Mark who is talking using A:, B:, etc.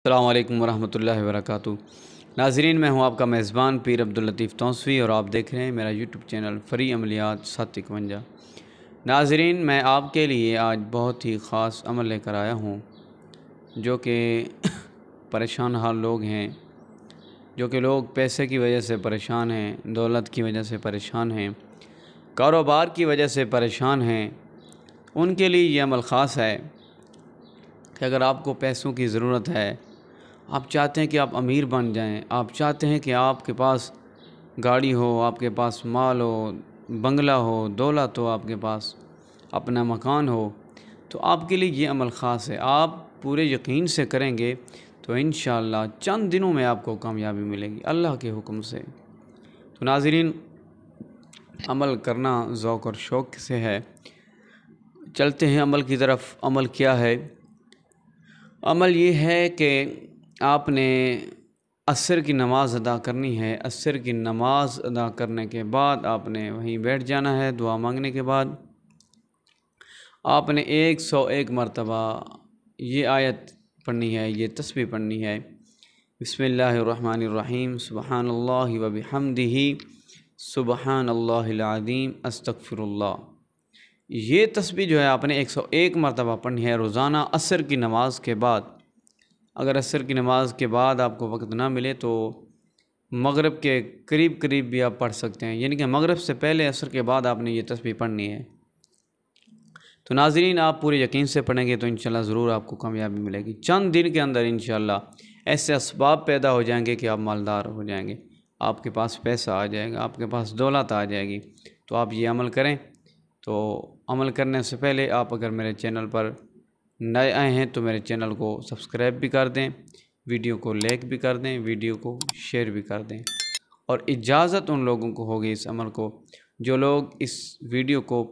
A: السلام علیکم ورحمۃ اللہ وبرکاتہ۔ ناظرین، میں ہوں آپ کا میزبان پیر عبداللطیف توسوی اور آپ دیکھ رہے ہیں میرا یوٹیوب چینل فری عملیات 751۔ ناظرین، میں آپ کے لیے آج بہت ہی خاص عمل لے کر آیا ہوں جو کہ پریشان حال لوگ ہیں، جو کہ لوگ پیسے کی وجہ سے پریشان ہیں، دولت کی وجہ سے پریشان ہیں، کاروبار کی وجہ سے پریشان ہیں۔ ان کے لیے یہ عمل خاص ہے کہ اگر آپ کو پیسوں کی ضرورت ہے، آپ چاہتے ہیں کہ آپ امیر بن جائیں، آپ چاہتے ہیں کہ آپ کے پاس گاڑی ہو، آپ کے پاس مال ہو، بنگلہ ہو، دولت ہو، آپ کے پاس اپنا مکان ہو، تو آپ کے لیے یہ عمل خاص ہے۔ آپ پورے یقین سے کریں گے تو انشاءاللہ چند دنوں میں آپ کو کامیابی ملے گی اللہ کے حکم سے۔ تو ناظرین، عمل کرنا ذوق اور شوق سے ہے۔ چلتے ہیں عمل کی طرف۔ عمل کیا ہے؟ عمل یہ ہے کہ آپ نے عصر کی نماز ادا کرنی ہے۔ عصر کی نماز ادا کرنے کے بعد آپ نے وہیں بیٹھ جانا ہے۔ دعا مانگنے کے بعد آپ نے 101 مرتبہ یہ آیت پڑھنی ہے، یہ تسبیح پڑھنی ہے۔ بسم اللہ الرحمن الرحیم، سبحان اللہ و بحمدہ، سبحان اللہ العظیم، استغفر اللہ۔ یہ تسبیح جو ہے آپ نے 101 مرتبہ پڑھنی ہے روزانہ عصر کی نماز کے بعد۔ اگر عصر کی نماز کے بعد آپ کو وقت نہ ملے تو مغرب کے قریب بھی آپ پڑھ سکتے ہیں، یعنی کہ مغرب سے پہلے عصر کے بعد آپ نے یہ تسبیح پڑھنی ہے۔ تو ناظرین، آپ پورے یقین سے پڑھیں گے تو انشاءاللہ ضرور آپ کو کامیابی ملے گی۔ چند دن کے اندر انشاءاللہ ایسے اسباب پیدا ہو جائیں گے کہ آپ مالدار ہو جائیں گے، آپ کے پاس پیسہ آ جائے گا، آپ کے پاس دولت آ جائے گی۔ تو آپ یہ عمل کریں۔ تو عمل کرنے سے پہلے آپ اگر میرے چینل پر نئے آئے ہیں تو میرے چینل کو سبسکرائب بھی کر دیں، ویڈیو کو لائک بھی کر دیں، ویڈیو کو شیئر بھی کر دیں۔ اور اجازت ان لوگوں کو ہوگی اس عمل کو جو لوگ اس ویڈیو کو